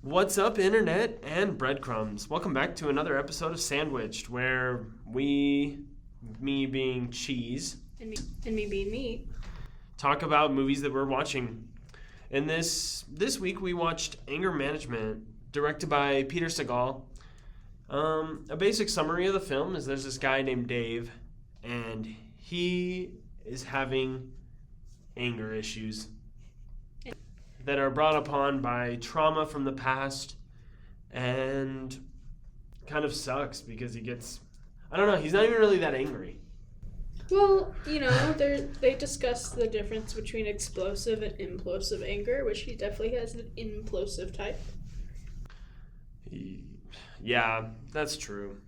What's up, Internet and breadcrumbs? Welcome back to another episode of Sandwiched, where me being cheese, and me being meat, talk about movies that we're watching. And this week we watched Anger Management, directed by Peter Segal. A basic summary of the film is there's this guy named Dave, and he is having anger issues that are brought upon by trauma from the past, and kind of sucks because he's not even really that angry. Well, they discuss the difference between explosive and implosive anger, which he definitely has an implosive type. Yeah, that's true.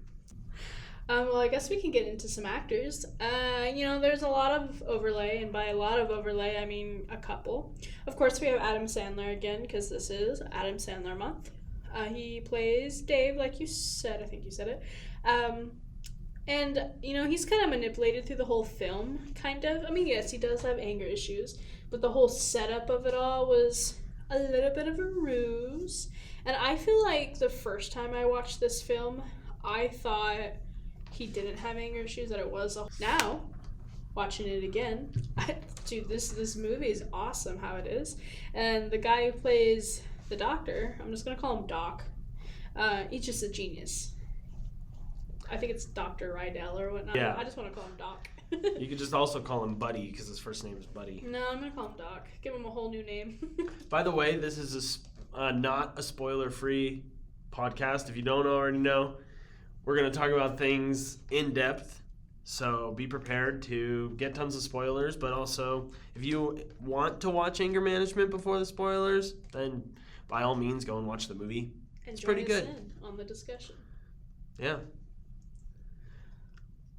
Well, I guess we can get into some actors. There's a lot of overlay, and by a lot of overlay, I mean a couple. Of course, we have Adam Sandler again, because this is Adam Sandler month. He plays Dave, like you said. I think you said it. He's kind of manipulated through the whole film, kind of. I mean, yes, he does have anger issues, but the whole setup of it all was a little bit of a ruse. And I feel like the first time I watched this film, I thought he didn't have anger issues, that it was. Now, watching it again, this movie is awesome how it is. And the guy who plays the doctor, I'm just going to call him Doc, he's just a genius. I think it's Dr. Rydell or whatnot. Yeah. I just want to call him Doc. You could just also call him Buddy, because his first name is Buddy. No, I'm going to call him Doc. Give him a whole new name. By the way, this is not a spoiler-free podcast. If you don't already know, we're going to talk about things in depth, so be prepared to get tons of spoilers, but also if you want to watch Anger Management before the spoilers, then by all means go and watch the movie. It's pretty good. In on the discussion. Yeah.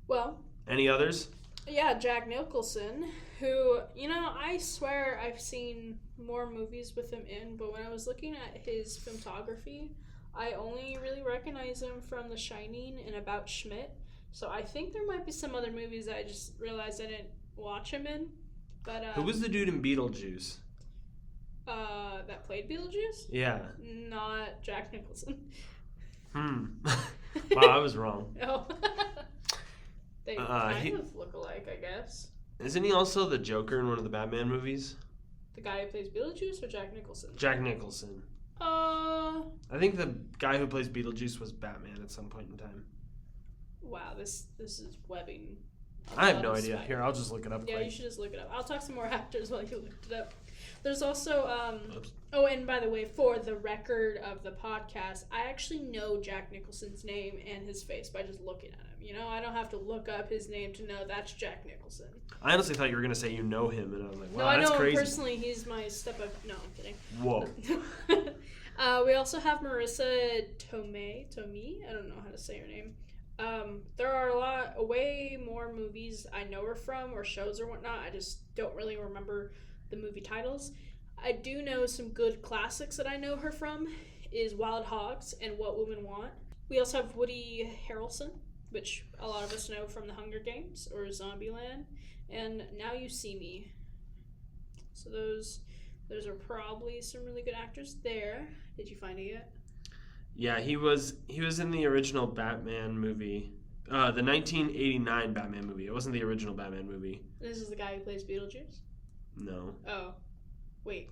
Well. Any others? Yeah, Jack Nicholson, who, I swear I've seen more movies with him in, but when I was looking at his filmography, I only really recognize him from The Shining and About Schmidt. So I think there might be some other movies that I just realized I didn't watch him in. But who was the dude in Beetlejuice? That played Beetlejuice? Yeah. Not Jack Nicholson. Wow, I was wrong. Oh. They kind of look alike, I guess. Isn't he also the Joker in one of the Batman movies? The guy who plays Beetlejuice or Jack Nicholson? Jack Nicholson. I think the guy who plays Beetlejuice was Batman at some point in time. Wow, this is webbing. I have no idea. Here, I'll just look it up. Yeah, quick. You should just look it up. I'll talk some more actors while you looked it up. There's also Oops. Oh, and by the way, for the record of the podcast, I actually know Jack Nicholson's name and his face by just looking at him. I don't have to look up his name to know that's Jack Nicholson. I honestly thought you were gonna say you know him, and I was like, wow, no, that's crazy. I know him personally. He's my step-up. No, I'm kidding. Whoa. We also have Marissa Tomei. I don't know how to say her name. There are way more movies I know her from, or shows or whatnot. I just don't really remember the movie titles. I do know some good classics that I know her from is Wild Hogs and What Women Want. We also have Woody Harrelson, which a lot of us know from The Hunger Games or Zombieland, and Now You See Me. So those are probably some really good actors there. Did you find it yet? Yeah, he was in the original Batman movie, the 1989 Batman movie. It wasn't the original Batman movie. This is the guy who plays Beetlejuice? No. Oh. Wait.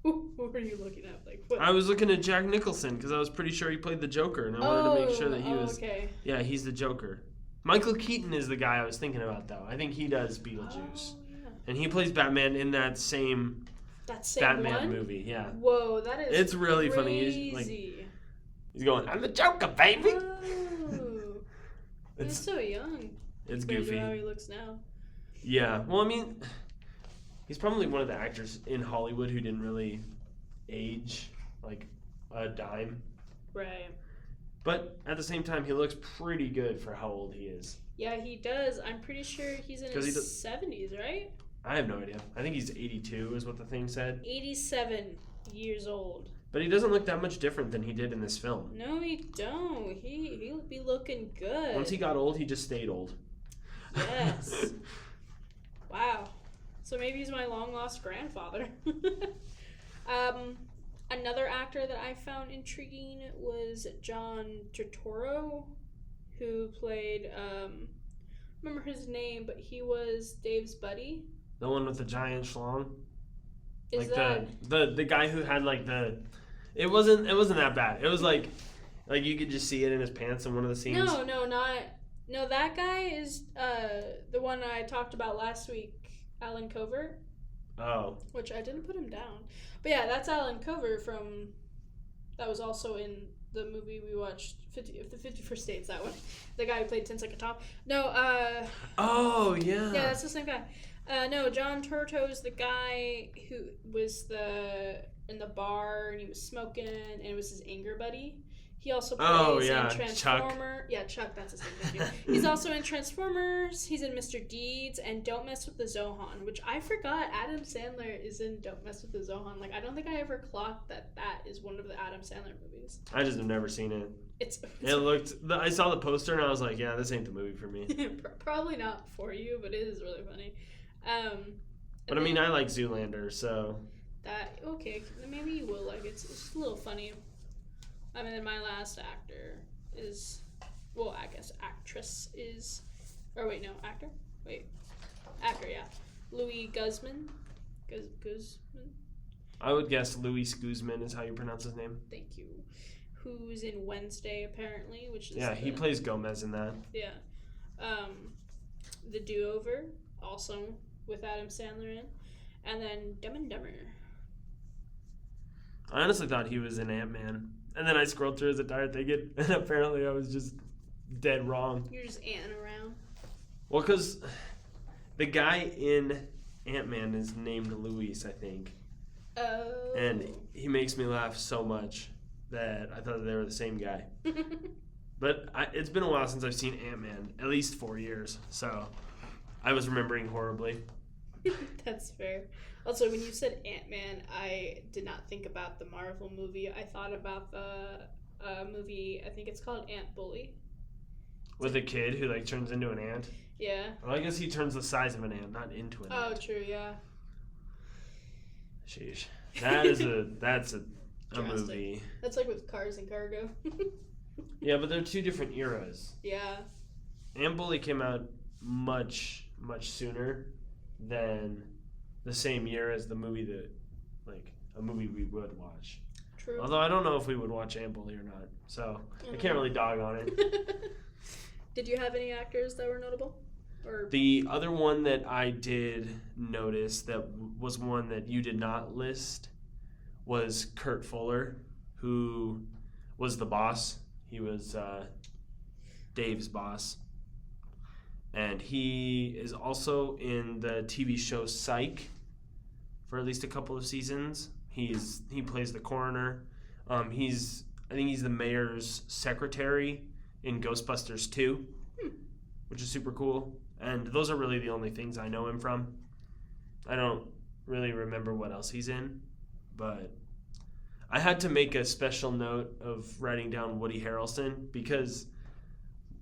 What were you looking at? What? I was looking at Jack Nicholson because I was pretty sure he played the Joker, and I wanted to make sure that he was. Okay. Yeah, he's the Joker. Michael Keaton is the guy I was thinking about, though. I think he does Beetlejuice. Oh, yeah. And he plays Batman in that same Batman one? movie. Yeah. Whoa, that is. It's really crazy. funny. He's going, I'm the Joker, baby. Oh. He's so young. It's compared goofy. to how he looks now. Yeah. Well, I mean, he's probably one of the actors in Hollywood who didn't really age like a dime. Right. But at the same time, he looks pretty good for how old he is. Yeah, he does. I'm pretty sure he's in his 70s, right? I have no idea. I think he's 82 is what the thing said. 87 years old. But he doesn't look that much different than he did in this film. No, he don't. He'll be looking good. Once he got old, he just stayed old. Yes. Wow. So maybe he's my long-lost grandfather. Another actor that I found intriguing was John Turturro, who played, remember his name, but he was Dave's buddy. The one with the giant schlong? Is like that... the guy who had like the... It wasn't that bad. It was like you could just see it in his pants in one of the scenes. No, that guy is the one I talked about last week, Alan Covert. Oh. Which I didn't put him down. But yeah, that's Alan Covert that was also in the movie we watched, 51st Dates, that one. The guy who played 10 Second Tom. No, Oh, yeah. Yeah, that's the same guy. No, John Turturro is the guy who was in the bar and he was smoking and it was his anger buddy. He also plays in Transformers. Yeah, Chuck, that's his name. Thank you. He's also in Transformers. He's in Mr. Deeds and Don't Mess with the Zohan, which I forgot Adam Sandler is in Don't Mess with the Zohan. Like, I don't think I ever clocked that is one of the Adam Sandler movies. I just have never seen it. I saw the poster and I was like, yeah, this ain't the movie for me. Probably not for you, but it is really funny. But I mean, I like Zoolander, so... Okay, maybe you will like it. It's a little funny. I mean, my last actor is... Well, I guess actress is... Or wait, no, actor? Wait. Actor, yeah. Louis Guzman. Guzman? I would guess Luis Guzman is how you pronounce his name. Thank you. Who's in Wednesday, apparently, which is... Yeah, he plays Gomez in that. Yeah. The Do-Over, also with Adam Sandler in. And then Dumb and Dumber. I honestly thought he was in Ant-Man. And then I scrolled through his entire thing, and apparently I was just dead wrong. You're just anting around. Well, because the guy in Ant-Man is named Luis, I think. Oh. And he makes me laugh so much that I thought they were the same guy. But it's been a while since I've seen Ant-Man, at least 4 years. So I was remembering horribly. That's fair. Also, when you said Ant-Man, I did not think about the Marvel movie. I thought about the movie, I think it's called Ant Bully. With a kid who like turns into an ant? Yeah. Well, I guess he turns the size of an ant, not into an ant. Oh, true, yeah. Sheesh. That's a movie. That's like with Cars and Cargo. Yeah, but they're two different eras. Yeah. Ant Bully came out much sooner than the same year as the movie a movie we would watch. True. Although I don't know if we would watch Ant Bully or not, so I can't really dog on it. Did you have any actors that were notable? Or the other one that I did notice that was one that you did not list was Kurt Fuller, who was the boss. He was Dave's boss. And he is also in the TV show Psych for at least a couple of seasons. He plays the coroner. I think he's the mayor's secretary in Ghostbusters 2, which is super cool. And those are really the only things I know him from. I don't really remember what else he's in, but I had to make a special note of writing down Woody Harrelson because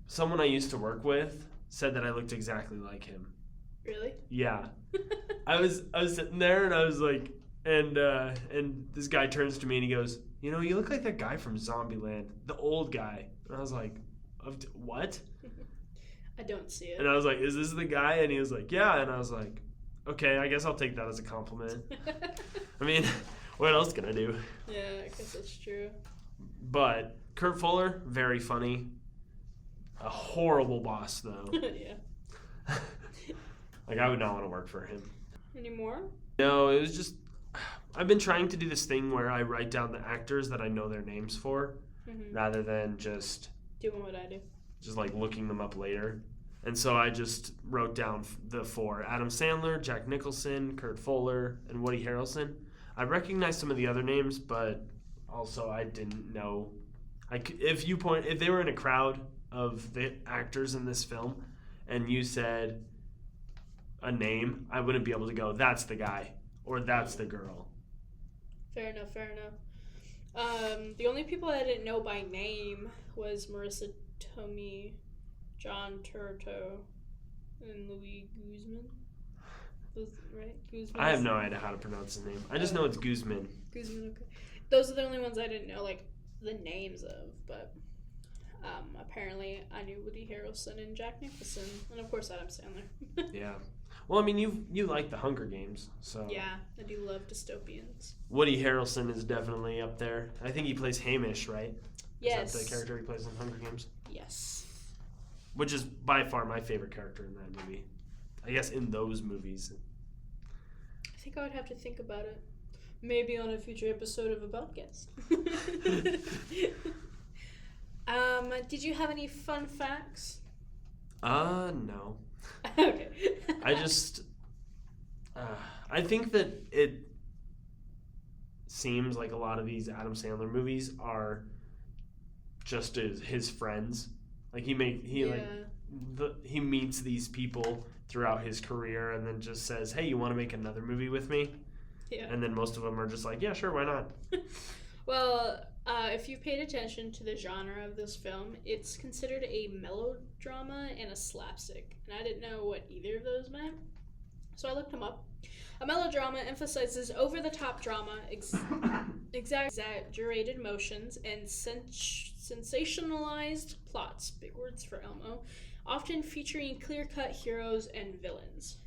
someone I used to work with said that I looked exactly like him. Really? Yeah. I was sitting there and I was like, and this guy turns to me and he goes, you know, you look like that guy from Zombieland, the old guy. And I was like, what? I don't see it. And I was like, is this the guy? And he was like, yeah. And I was like, okay, I guess I'll take that as a compliment. I mean, what else can I do? Yeah, I guess that's true. But Kurt Fuller, very funny. A horrible boss, though. Yeah. Like, I would not want to work for him. Any more? No, it was just... I've been trying to do this thing where I write down the actors that I know their names for, rather than just... Doing what I do. Just, like, looking them up later. And so I just wrote down the 4. Adam Sandler, Jack Nicholson, Kurt Fuller, and Woody Harrelson. I recognized some of the other names, but also I didn't know... If they were in a crowd of the actors in this film, and you said a name, I wouldn't be able to go, that's the guy, or that's the girl. Fair enough. The only people I didn't know by name was Marissa Tomei, John Turturro, and Louis Guzman. Right? Guzman. I have no idea how to pronounce his name. I just know it's Guzman. Guzman, okay. Those are the only ones I didn't know, like, the names of, but apparently I knew Woody Harrelson and Jack Nicholson, and of course Adam Sandler. Yeah. Well, I mean, you like the Hunger Games, so... Yeah, I do love dystopians. Woody Harrelson is definitely up there. I think he plays Hamish, right? Yes. Is that the character he plays in Hunger Games? Yes. Which is by far my favorite character in that movie. I guess in those movies. I think I would have to think about it. Maybe on a future episode of a podcast. Did you have any fun facts? No. Okay. I think that it seems like a lot of these Adam Sandler movies are just his friends. Like he meets these people throughout his career and then just says, "Hey, you want to make another movie with me?" Yeah. And then most of them are just like, "Yeah, sure, why not?" Well, if you've paid attention to the genre of this film, it's considered a melodrama and a slapstick. And I didn't know what either of those meant, so I looked them up. A melodrama emphasizes over-the-top drama, exaggerated emotions, and sensationalized plots, big words for Elmo, often featuring clear-cut heroes and villains.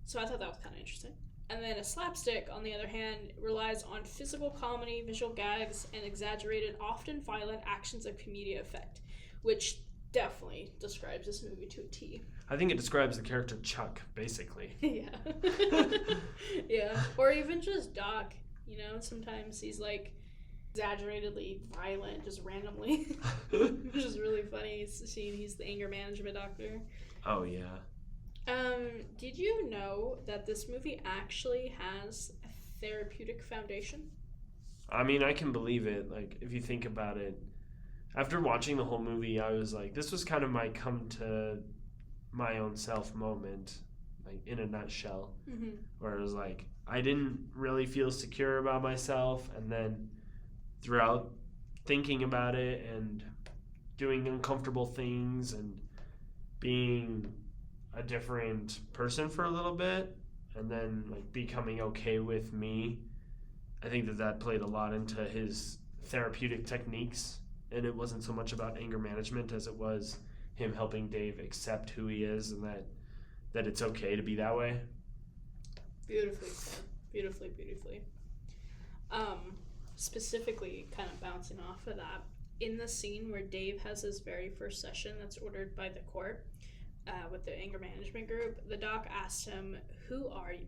So I thought that was kind of interesting. And then a slapstick, on the other hand, relies on physical comedy, visual gags, and exaggerated, often violent actions of comedic effect, which definitely describes this movie to a T. I think it describes the character Chuck, basically. Yeah. Yeah. Or even just Doc, you know, sometimes he's like exaggeratedly violent, just randomly, which is really funny seeing he's the anger management doctor. Oh, yeah. Did you know that this movie actually has a therapeutic foundation? I mean, I can believe it. Like, if you think about it, after watching the whole movie, I was like, this was kind of my come to my own self moment, like in a nutshell, where it was like, I didn't really feel secure about myself. And then throughout thinking about it and doing uncomfortable things and being a different person for a little bit and then like becoming okay with me, I think that played a lot into his therapeutic techniques, and it wasn't so much about anger management as it was him helping Dave accept who he is and that it's okay to be that way. Beautifully said. Beautifully. Specifically kind of bouncing off of that, in the scene where Dave has his very first session that's ordered by the court, with the anger management group, the doc asked him, "Who are you?"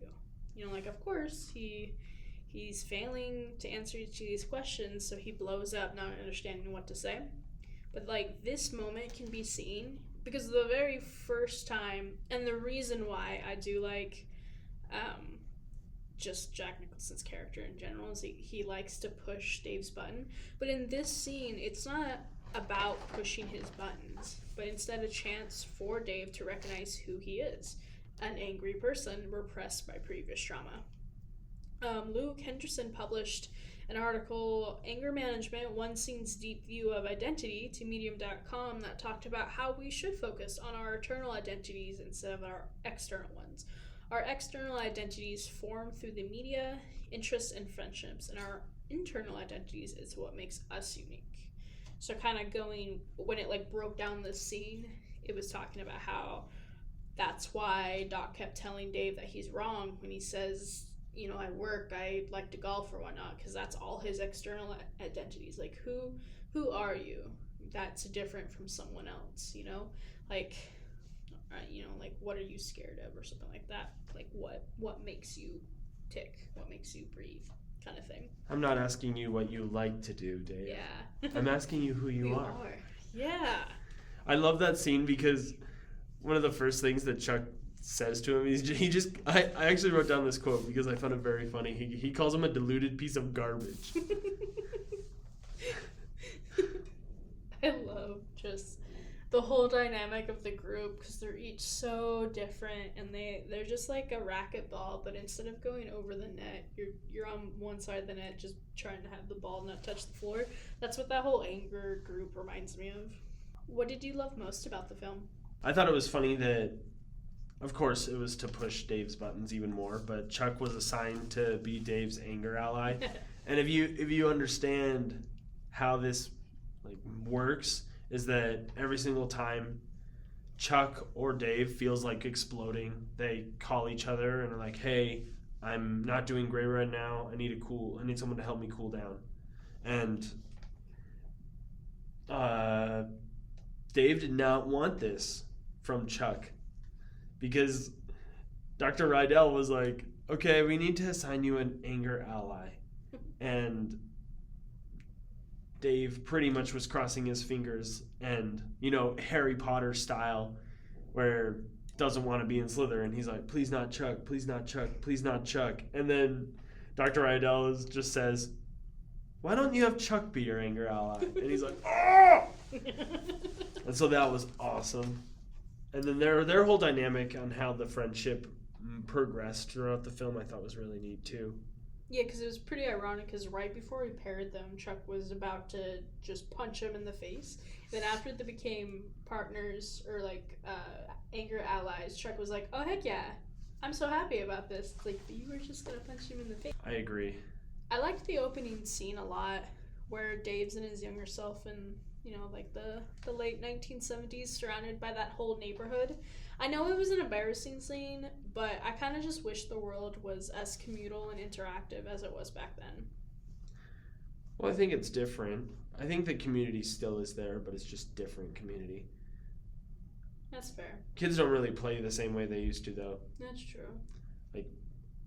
You know, like, of course, he's failing to answer each of these questions, so he blows up, not understanding what to say. But, like, this moment can be seen because the very first time, and the reason why I do like just Jack Nicholson's character in general is he likes to push Dave's button. But in this scene, it's not about pushing his buttons, but instead a chance for Dave to recognize who he is, an angry person repressed by previous trauma. Luke Henderson published an article, Anger Management, One Scene's Deep View of Identity, to Medium.com, that talked about how we should focus on our internal identities instead of our external ones. Our external identities form through the media, interests, and friendships, and our internal identities is what makes us unique. So kind of going, when it like broke down the scene, it was talking about how that's why Doc kept telling Dave that he's wrong when he says, you know, at work I like to golf or whatnot, because that's all his external identities. Like, who are you? That's different from someone else, you know? Like, you know, like, what are you scared of or something like that? Like, what makes you tick? What makes you breathe? Kind of thing. I'm not asking you what you like to do, Dave. Yeah. I'm asking you who you are. Yeah. I love that scene because one of the first things that Chuck says to him, I actually wrote down this quote because I found it very funny. He calls him a deluded piece of garbage. I love just the whole dynamic of the group because they're each so different, and they're just like a racquetball, but instead of going over the net, you're on one side of the net just trying to have the ball not touch the floor. That's what that whole anger group reminds me of. What did you love most about the film? I thought it was funny that, of course, it was to push Dave's buttons even more, but Chuck was assigned to be Dave's anger ally. And if you understand how this like works, is that every single time Chuck or Dave feels like exploding, they call each other and are like, "Hey, I'm not doing great right now. I need someone to help me cool down." And Dave did not want this from Chuck because Dr. Rydell was like, "Okay, we need to assign you an anger ally." And Dave pretty much was crossing his fingers and, Harry Potter style, where doesn't want to be in Slytherin. He's like, "Please not Chuck, please not Chuck, please not Chuck." And then Dr. Rydell just says, "Why don't you have Chuck be your anger ally?" And he's like, "Oh!" And so that was awesome. And then their whole dynamic on how the friendship progressed throughout the film I thought was really neat too. Yeah, because it was pretty ironic because right before he paired them, Chuck was about to just punch him in the face. Then after they became partners or anger allies, Chuck was like, "Oh, heck yeah. I'm so happy about this." It's like, but you were just going to punch him in the face. I agree. I liked the opening scene a lot where Dave's in his younger self and, the late 1970s surrounded by that whole neighborhood. I know it was an embarrassing scene, but I kind of just wish the world was as communal and interactive as it was back then. Well, I think it's different. I think the community still is there, but it's just different community. That's fair. Kids don't really play the same way they used to, though. That's true.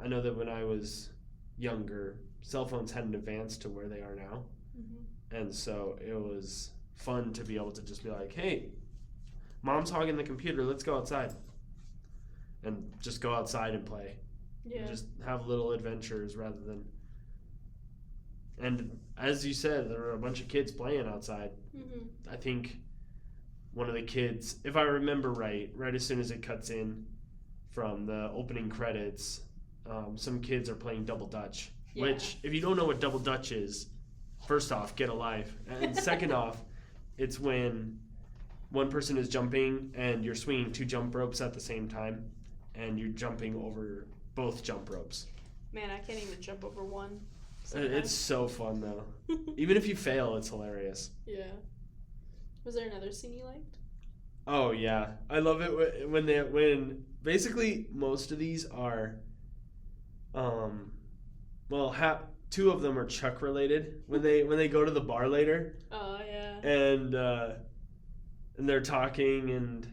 I know that when I was younger, cell phones hadn't advanced to where they are now. Mm-hmm. And so it was fun to be able to just be like, "Hey, Mom's hogging the computer, let's go outside." And just go outside and play. Yeah. And just have little adventures rather than... And as you said, there were a bunch of kids playing outside. Mm-hmm. I think one of the kids, if I remember right as soon as it cuts in from the opening credits, some kids are playing double dutch. Yeah. Which, if you don't know what double dutch is, first off, get a life. And second off, it's when one person is jumping and you're swinging 2 jump ropes at the same time and you're jumping over both jump ropes. Man, I can't even jump over one. It's so fun, though. Even if you fail, it's hilarious. Yeah. Was there another scene you liked? Oh, yeah. I love it when basically most of these are, 2 of them are Chuck related. When they go to the bar later. Oh, yeah. And they're talking and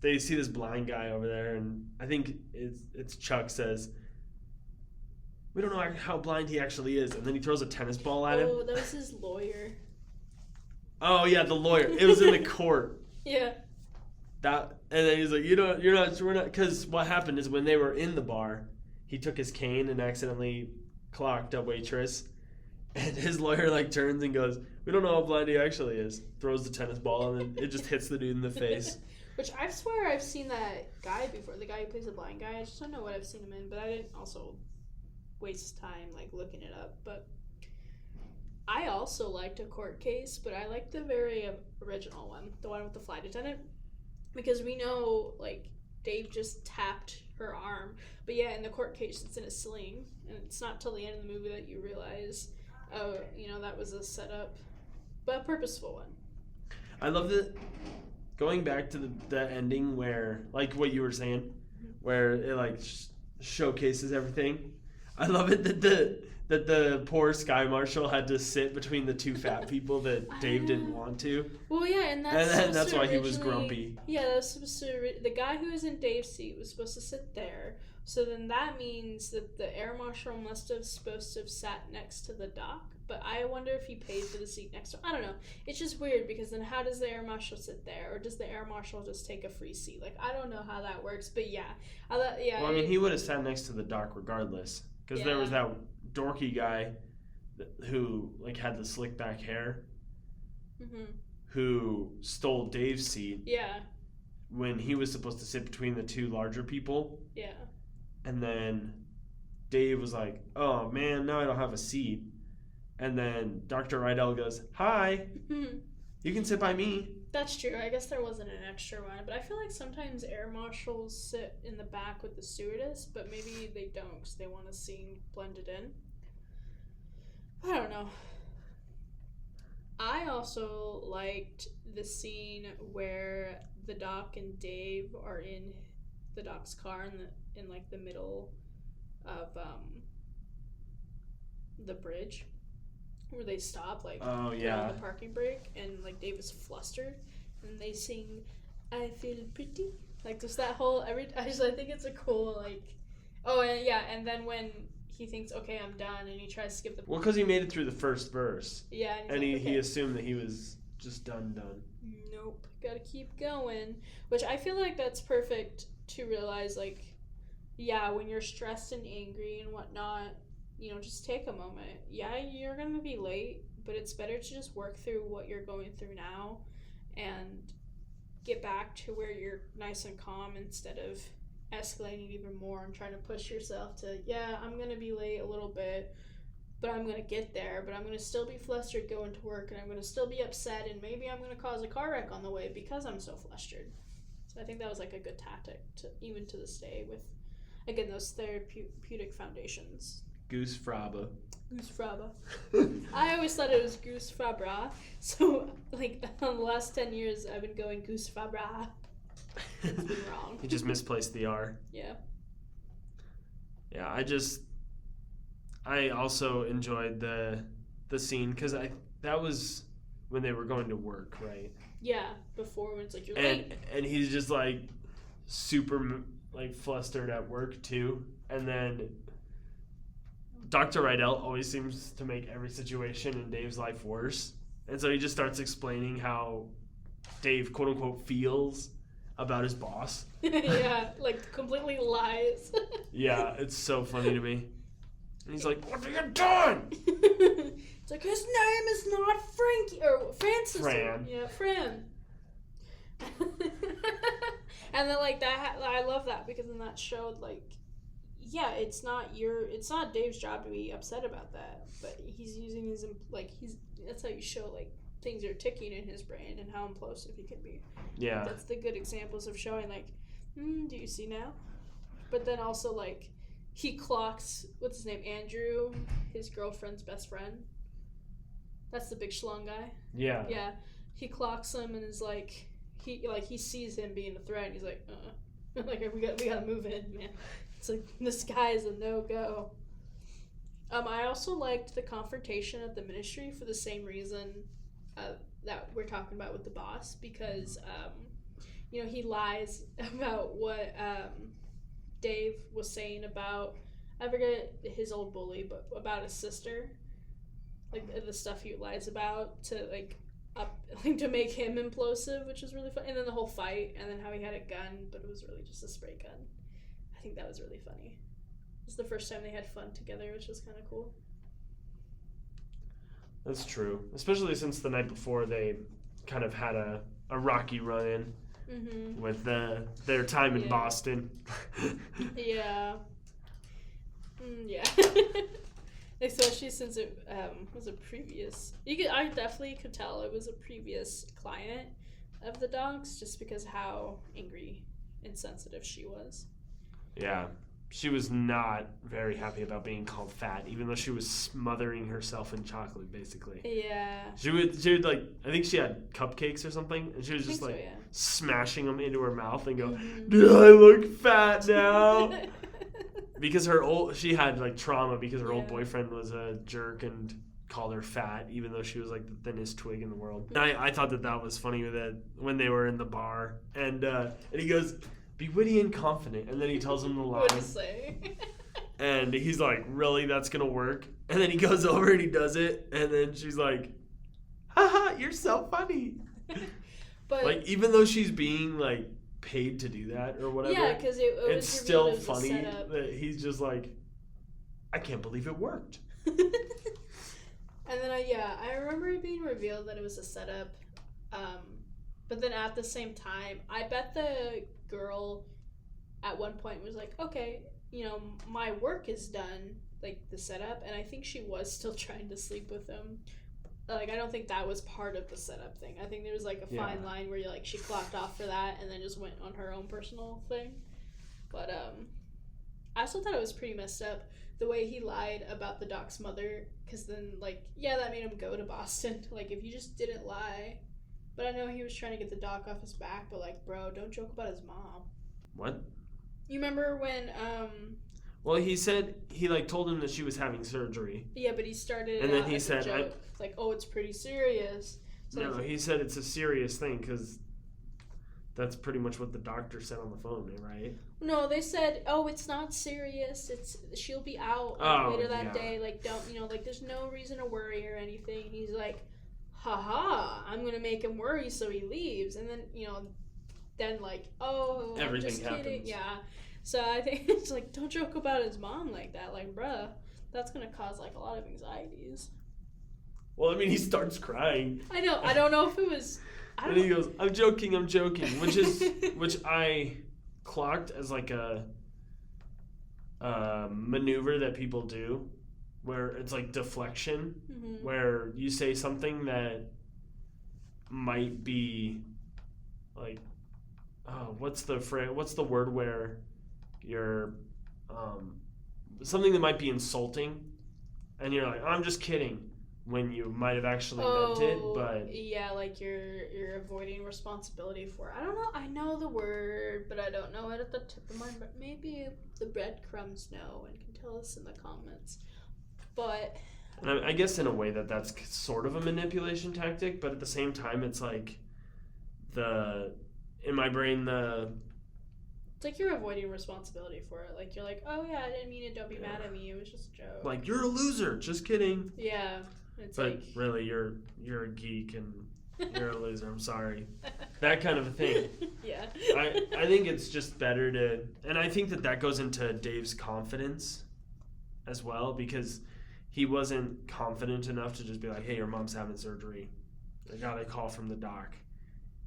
they see this blind guy over there, and I think it's Chuck says, "We don't know how blind he actually is," and then he throws a tennis ball at him. Oh, that was his lawyer. Oh yeah, the lawyer. It was in the court. Yeah. And then he's like, we're not, because what happened is when they were in the bar, he took his cane and accidentally clocked a waitress, and his lawyer turns and goes, "We don't know how blind he actually is." Throws the tennis ball and then it just hits the dude in the face. Which I swear I've seen that guy before, the guy who plays the blind guy. I just don't know what I've seen him in, but I didn't also waste time looking it up. But I also liked A Court Case, but I liked the very original one, the one with the flight attendant, because we know Dave just tapped her arm, but yeah, in The Court Case it's in a sling, and it's not till the end of the movie that you realize, that was a setup, but a purposeful one. I love that. Going back to the ending where, what you were saying, where it showcases everything. I love it that the poor Sky Marshal had to sit between the 2 fat people that Dave didn't want to. Well, yeah, and that's why he was grumpy. Yeah, that was supposed to. The guy who was in Dave's seat was supposed to sit there. So then that means that the air marshal must have supposed to have sat next to the dock. But I wonder if he paid for the seat next to. I don't know. It's just weird because then how does the air marshal sit there, or does the air marshal just take a free seat? I don't know how that works. But yeah, Well, I mean, he would have sat next to the dock regardless, because there was that dorky guy who had the slick back hair, who stole Dave's seat. Yeah. When he was supposed to sit between the 2 larger people. Yeah. And then Dave was like, "Oh man, now I don't have a seat." And then Dr. Rydell goes, "Hi." You can sit by me. That's true. I guess there wasn't an extra one, but I feel like sometimes air marshals sit in the back with the stewardess, but maybe they don't because they want to seem blended in. I don't know. I also liked the scene where the Doc and Dave are in the Doc's car in like the middle of the bridge, where they stop like on the parking brake, and like Dave is flustered, and they sing "I Feel Pretty," like just that whole I think it's a cool like, and then when he thinks, okay, I'm done, and he tries to skip the because he made it through the first verse, and he assumed that he was just done. Nope, gotta keep going, which I feel like that's perfect to realize, like, yeah, when you're stressed and angry and whatnot, just take a moment. Yeah, you're gonna be late, but it's better to just work through what you're going through now and get back to where you're nice and calm instead of escalating even more and trying to push yourself to, I'm gonna be late a little bit, but I'm gonna get there, but I'm gonna still be flustered going to work, and I'm gonna still be upset, and maybe I'm gonna cause a car wreck on the way because I'm so flustered. So I think that was like a good tactic even to this day with, again, those therapeutic foundations. Goose Fraba. Goose Fraba. I always thought it was Goose Fabra. So, like, on the last 10 years, I've been going Goose Fabra. It's been wrong. You just misplaced the R. Yeah. Yeah, I also enjoyed the scene because that was when they were going to work, right? Yeah, before when it's like you're late. And he's just like super like flustered at work too, and then Dr. Rydell always seems to make every situation in Dave's life worse. And so he just starts explaining how Dave, quote unquote, feels about his boss. Yeah, like completely lies. Yeah, it's so funny to me. And he's like, "What have you done?" It's like, his name is not Frankie, or Francis. Fran. Yeah, Fran. And then, like, that, I love that because then that showed, like, yeah, it's not Dave's job to be upset about that, but he's using his, like, that's how you show, like, things are ticking in his brain and how implosive he can be. Yeah. That's the good examples of showing, like, do you see now? But then also, like, he clocks, what's his name, Andrew, his girlfriend's best friend. That's the big schlong guy. Yeah. Yeah. He clocks him and is like, he sees him being a threat, and he's like, like, we gotta move in, man. It's like, this guy is a no-go. I also liked the confrontation at the ministry for the same reason that we're talking about with the boss, because, he lies about what Dave was saying about, I forget his old bully, but about his sister. Like, the stuff he lies about to, like, to make him implosive, which was really fun. And then the whole fight, and then how he had a gun, but it was really just a spray gun. I think that was really funny. It was the first time they had fun together, which was kind of cool. That's true. Especially since the night before they kind of had a rocky run-in with their time in Boston. Yeah. Yeah. Especially since it was a previous... I definitely could tell it was a previous client of the dog's, just because how angry and sensitive she was. Yeah. She was not very happy about being called fat, even though she was smothering herself in chocolate, basically. Yeah. She would like, I think she had cupcakes or something, and she was just like smashing them into her mouth and go, "Do I look fat now?" Because she had like trauma because her old boyfriend was a jerk and called her fat, even though she was like the thinnest twig in the world. And I thought that was funny when they were in the bar, and he goes, "Be witty and confident," and then he tells him the line. What did he say? And he's like, "Really? That's gonna work?" And then he goes over and he does it, and then she's like, "Haha, you're so funny." But like, even though she's being like paid to do that or whatever, yeah, because it's still funny that he's just like, "I can't believe it worked." And then I remember it being revealed that it was a setup, but then at the same time, I bet the girl at one point was like, "Okay, my work is done, like the setup," and I think she was still trying to sleep with him, like, I don't think that was part of the setup thing. I think there was, like, a fine line where, like, she clocked off for that and then just went on her own personal thing. But, I also thought it was pretty messed up the way he lied about the doc's mother, because then, like, yeah, that made him go to Boston. Like, if you just didn't lie. But I know he was trying to get the doc off his back, but, like, bro, don't joke about his mom. What? You remember when, Well, he said he, like, told him that she was having surgery. Yeah, but he started and it then out he as said, a joke. Like, oh, it's pretty serious. So no, he said it's a serious thing, because that's pretty much what the doctor said on the phone, right? No, they said, oh, it's not serious. She'll be out later that day. Like, don't, like, there's no reason to worry or anything. He's like, haha, I'm going to make him worry so he leaves. And then, then, like, oh, everything I'm just kidding. happens. Yeah. So I think it's like, don't joke about his mom like that. Like, bruh, that's going to cause, like, a lot of anxieties. Well, I mean, he starts crying. I know. I don't know if it was... And he goes, I'm joking, which I clocked as, like, a maneuver that people do, where it's like deflection, where you say something that might be like, what's the word where you're something that might be insulting, and you're like, I'm just kidding, when you might have actually meant it, but yeah, like you're avoiding responsibility for it. I don't know. I know the word, but I don't know it at the tip of my. But maybe the breadcrumbs know and can tell us in the comments. But I guess in a way that's sort of a manipulation tactic, but at the same time, it's like in my brain it's like you're avoiding responsibility for it. Like, you're like, oh yeah, I didn't mean it. Don't be mad at me. It was just a joke. Like, you're a loser. Just kidding. Yeah. It's but like, really, you're a geek and you're a loser. I'm sorry. That kind of a thing. Yeah. I think it's just better to, and I think that goes into Dave's confidence as well, because he wasn't confident enough to just be like, hey, your mom's having surgery. I got a call from the doc.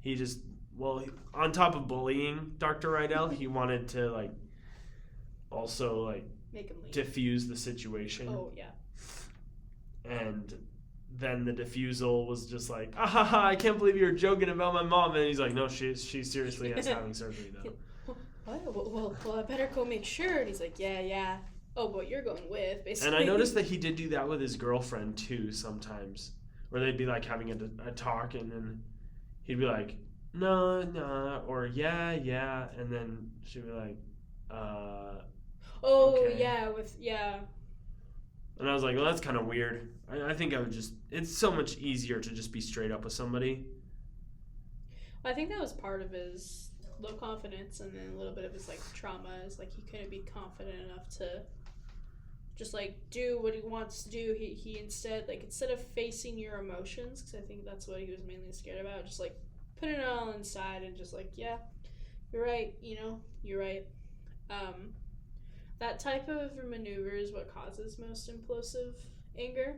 He just, on top of bullying Dr. Rydell, he wanted to, like, also, like, make him leave. diffuse the situation. Oh, yeah. And then the diffusal was just like, I can't believe you're joking about my mom. And he's like, no, she seriously is having surgery, though. What? Well, I better go make sure. And he's like, yeah. Oh, but you're going with, basically. And I noticed that he did do that with his girlfriend, too, sometimes. Where they'd be, like, having a talk, and then he'd be like, no, or yeah. And then she'd be like, okay. Yeah. And I was like, well, that's kind of weird. I think I would it's so much easier to just be straight up with somebody. Well, I think that was part of his low confidence, and then a little bit of his, like, trauma is, like, he couldn't be confident enough to just, like, do what he wants to do. He instead of facing your emotions, because I think that's what he was mainly scared about, just, like, putting it all inside and just, like, yeah, you're right, you're right. That type of maneuver is what causes most implosive anger.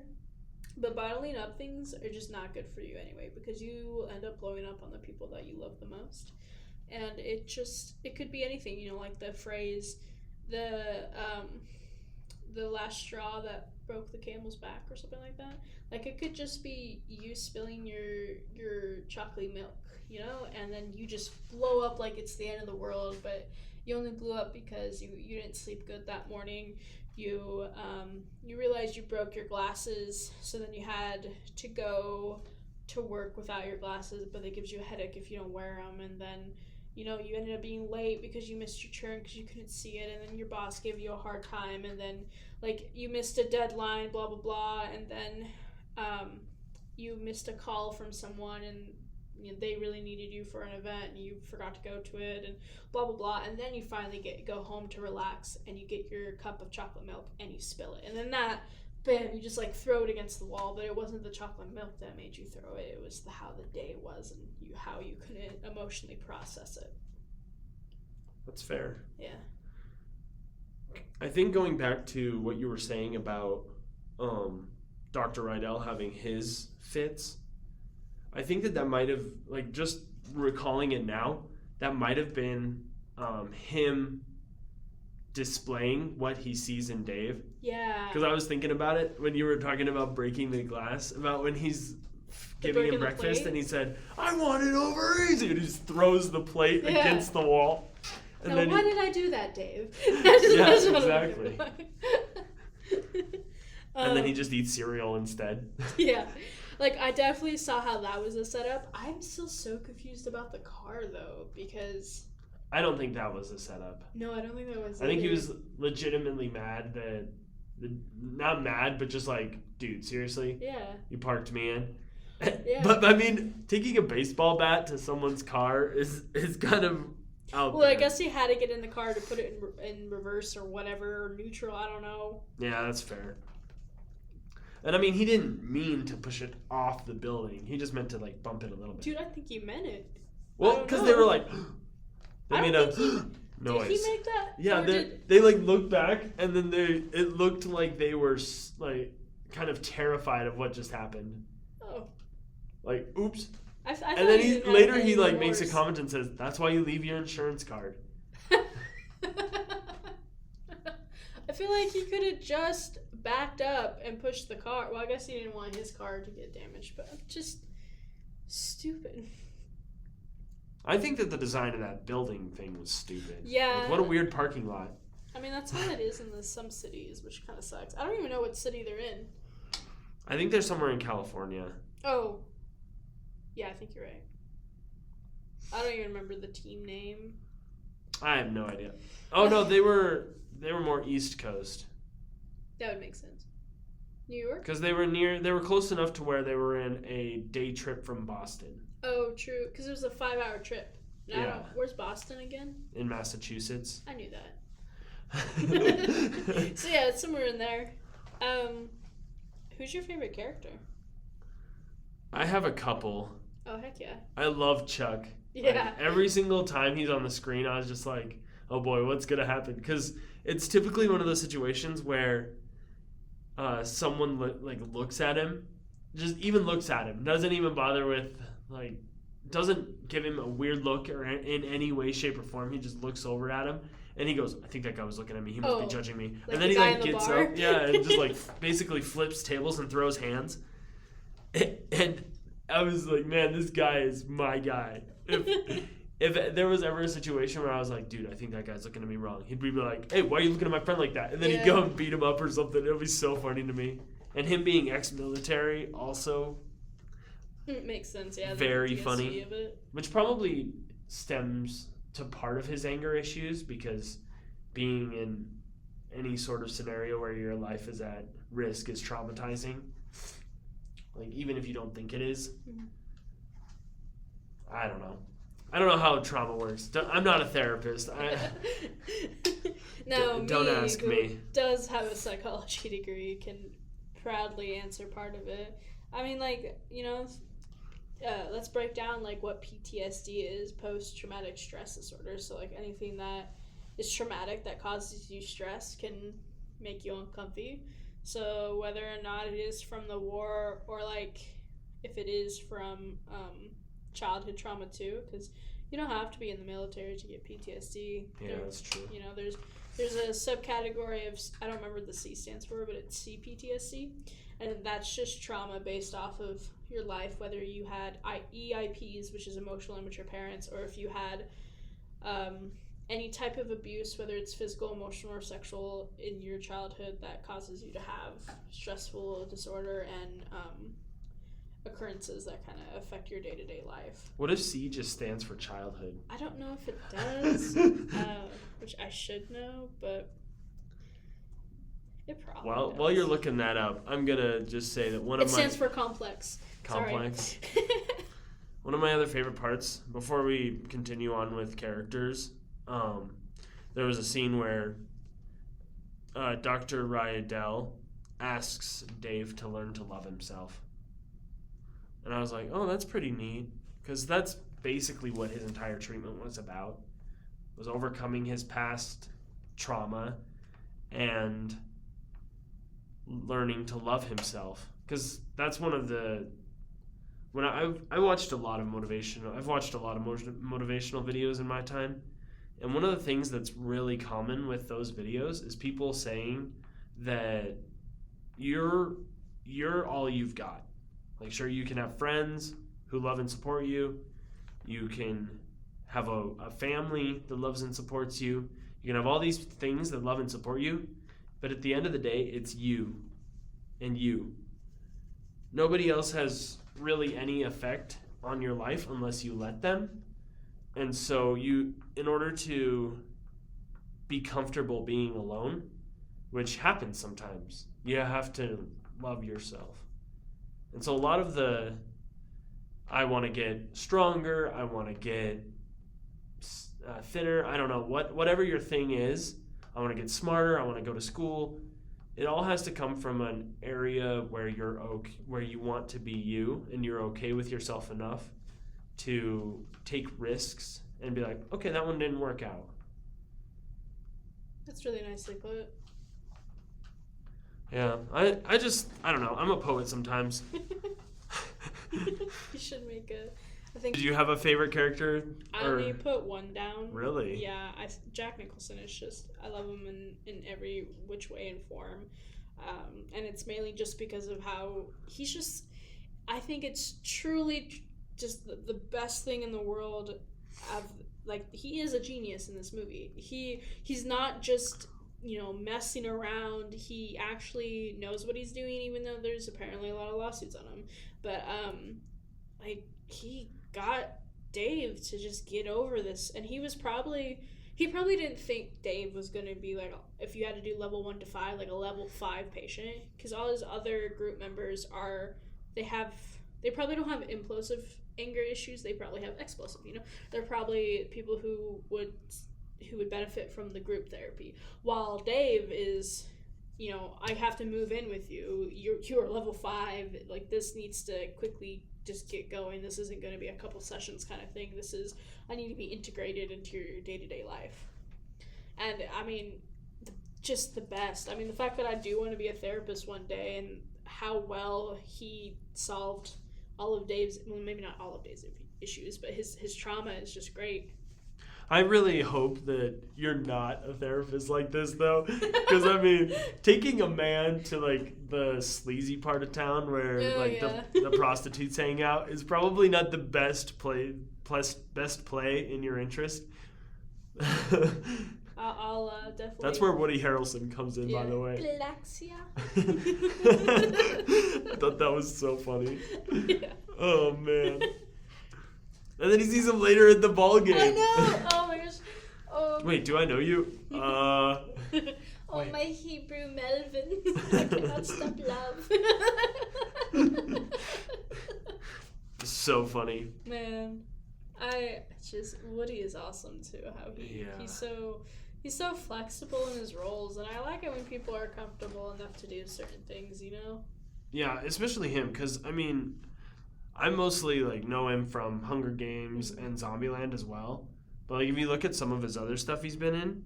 But bottling up things are just not good for you anyway, because you end up blowing up on the people that you love the most. And it could be anything, like the phrase, the last straw that broke the camel's back, or something like that. Like, it could just be you spilling your chocolate milk, and then you just blow up like it's the end of the world, but you only blew up because you didn't sleep good that morning. You realized you broke your glasses, so then you had to go to work without your glasses, but it gives you a headache if you don't wear them, and then you ended up being late because you missed your turn because you couldn't see it, and then your boss gave you a hard time, and then, like, you missed a deadline, blah blah blah, and then you missed a call from someone, and they really needed you for an event, and you forgot to go to it, and blah blah blah, and then you finally go home to relax, and you get your cup of chocolate milk and you spill it, and then bam, you just, like, throw it against the wall. But it wasn't the chocolate milk that made you throw it. It was how the day was, and how you couldn't emotionally process it. That's fair. Yeah. I think going back to what you were saying about Dr. Rydell having his fits, I think that might have, like, just recalling it now, that might have been him displaying what he sees in Dave. Yeah. Because I was thinking about it when you were talking about breaking the glass, about when he's giving him breakfast and he said, "I want it over easy," and he just throws the plate against the wall. And now, why did I do that, Dave? Yeah, exactly. And then he just eats cereal instead. Yeah. Like, I definitely saw how that was a setup. I'm still so confused about the car, though, because... I don't think that was a setup. No, I don't think that was I think he was legitimately mad that... Not mad, but just like, dude, seriously? Yeah. You parked me in? Yeah. But, I mean, taking a baseball bat to someone's car is kind of out there. I guess he had to get in the car to put it in reverse or whatever, or neutral, I don't know. Yeah, that's fair. And I mean, he didn't mean to push it off the building. He just meant to, like, bump it a little bit. Dude, I think he meant it. Well, because they were like, they made a noise. Did he make that? Yeah, they like looked back, and then it looked like they were like kind of terrified of what just happened. Oh. Like, oops. I and then he like makes a comment and says, "That's why you leave your insurance card." I feel like he could have just backed up and pushed the car. Well, I guess he didn't want his car to get damaged, but just stupid. I think that the design of that building thing was stupid. Yeah. Like, what a weird parking lot. I mean, that's how it is in some cities, which kind of sucks. I don't even know what city they're in. I think they're somewhere in California. Oh. Yeah, I think you're right. I don't even remember the team name. I have no idea. Oh, no, they were more East Coast. That would make sense. New York? Because they were close enough to where they were in a day trip from Boston. Oh, true. Because it was a 5-hour trip. Yeah. Where's Boston again? In Massachusetts. I knew that. So yeah, it's somewhere in there. Who's your favorite character? I have a couple. Oh, heck yeah. I love Chuck. Yeah. Like, every single time he's on the screen, I was just like, oh boy, what's going to happen? Because it's typically one of those situations where someone looks at him, just even looks at him, doesn't even bother with, like, doesn't give him a weird look or in any way, shape, or form. He just looks over at him. And he goes, I think that guy was looking at me. He must be judging me. Like and then he gets bar? up, and just basically flips tables and throws hands. And I was like, man, this guy is my guy. If there was ever a situation where I was like, dude, I think that guy's looking at me wrong, he'd be like, hey, why are you looking at my friend like that? And then he'd go and beat him up or something. It would be so funny to me. And him being ex-military also. It makes sense, yeah. Very funny. Of it. Which probably stems to part of his anger issues, because being in any sort of scenario where your life is at risk is traumatizing. Like, even if you don't think it is. Mm-hmm. I don't know how trauma works. I'm not a therapist. No, don't ask me. Does have a psychology degree can proudly answer part of it. I mean, let's break down what PTSD is, post-traumatic stress disorder. So anything that is traumatic that causes you stress can make you uncomfy. So whether or not it is from the war or if it is from childhood trauma too, because you don't have to be in the military to get PTSD. Yeah, that's true. There's a subcategory of, I don't remember what the C stands for, but it's CPTSD, and that's just trauma based off of your life, whether you had EIPs, which is emotional immature parents, or if you had any type of abuse, whether it's physical, emotional, or sexual in your childhood that causes you to have stressful disorder and occurrences that kind of affect your day-to-day life. What if C just stands for childhood? I don't know if it does, which I should know, but it probably does. While you're looking that up, I'm going to just say that it stands for complex. Complex. One of my other favorite parts, before we continue on with characters, there was a scene where Dr. Ryadell asks Dave to learn to love himself. And I was like, oh, that's pretty neat, because that's basically what his entire treatment was about, was overcoming his past trauma and learning to love himself. Because that's one of the... I watched a lot of motivational... I've watched a lot of motivational videos in my time, And one of the things that's really common with those videos is people saying that you're all you've got. Like, sure, you can have friends who love and support you. You can have a family that loves and supports you. You can have all these things that love and support you. But at the end of the day, it's you and you. Nobody else has really any effect on your life unless you let them. And so in order to be comfortable being alone, which happens sometimes, you have to love yourself. And so a lot of I want to get stronger, I want to get thinner, I don't know, whatever your thing is, I want to get smarter, I want to go to school. It all has to come from an area where where you want to be you and you're okay with yourself enough to take risks and be like, okay, that one didn't work out. That's really nicely put. Yeah, I don't know. I'm a poet sometimes. You should make I think. Did you have a favorite character? I only put one down. Really? Yeah, Jack Nicholson is just, I love him in every which way and form. And it's mainly just because of how he's just, I think it's truly just the best thing in the world. He is a genius in this movie. He's not just, messing around. He actually knows what he's doing, even though there's apparently a lot of lawsuits on him. But he got Dave to just get over this, and he probably didn't think Dave was going to be like, if you had to do level 1 to 5, like a level 5 patient, because all his other group members they probably don't have implosive anger issues, they probably have explosive, they're probably people who would benefit from the group therapy, while Dave is, I have to move in with you, you're level 5, like this needs to quickly just get going, this isn't going to be a couple sessions kind of thing, I need to be integrated into your day-to-day life. And I mean, just the best. I mean, the fact that I do want to be a therapist one day, and how well he solved all of Dave's, well, maybe not all of Dave's issues, but his trauma is just great. I really hope that you're not a therapist like this, though, because I mean, taking a man to like the sleazy part of town where the prostitutes hang out is probably not the best play in your interest. I'll definitely. That's where Woody Harrelson comes in, by the way. Galaxia. I thought that was so funny. Yeah. Oh man. And then he sees him later at the ball game. I know. Oh my gosh. Wait, do I know you? Oh, wait. My Hebrew Melvin. I cannot stop love. So funny. Man, Woody is awesome too. How he's so flexible in his roles, and I like it when people are comfortable enough to do certain things. Yeah, especially him, because I mean, I mostly know him from Hunger Games and Zombieland as well. But if you look at some of his other stuff he's been in,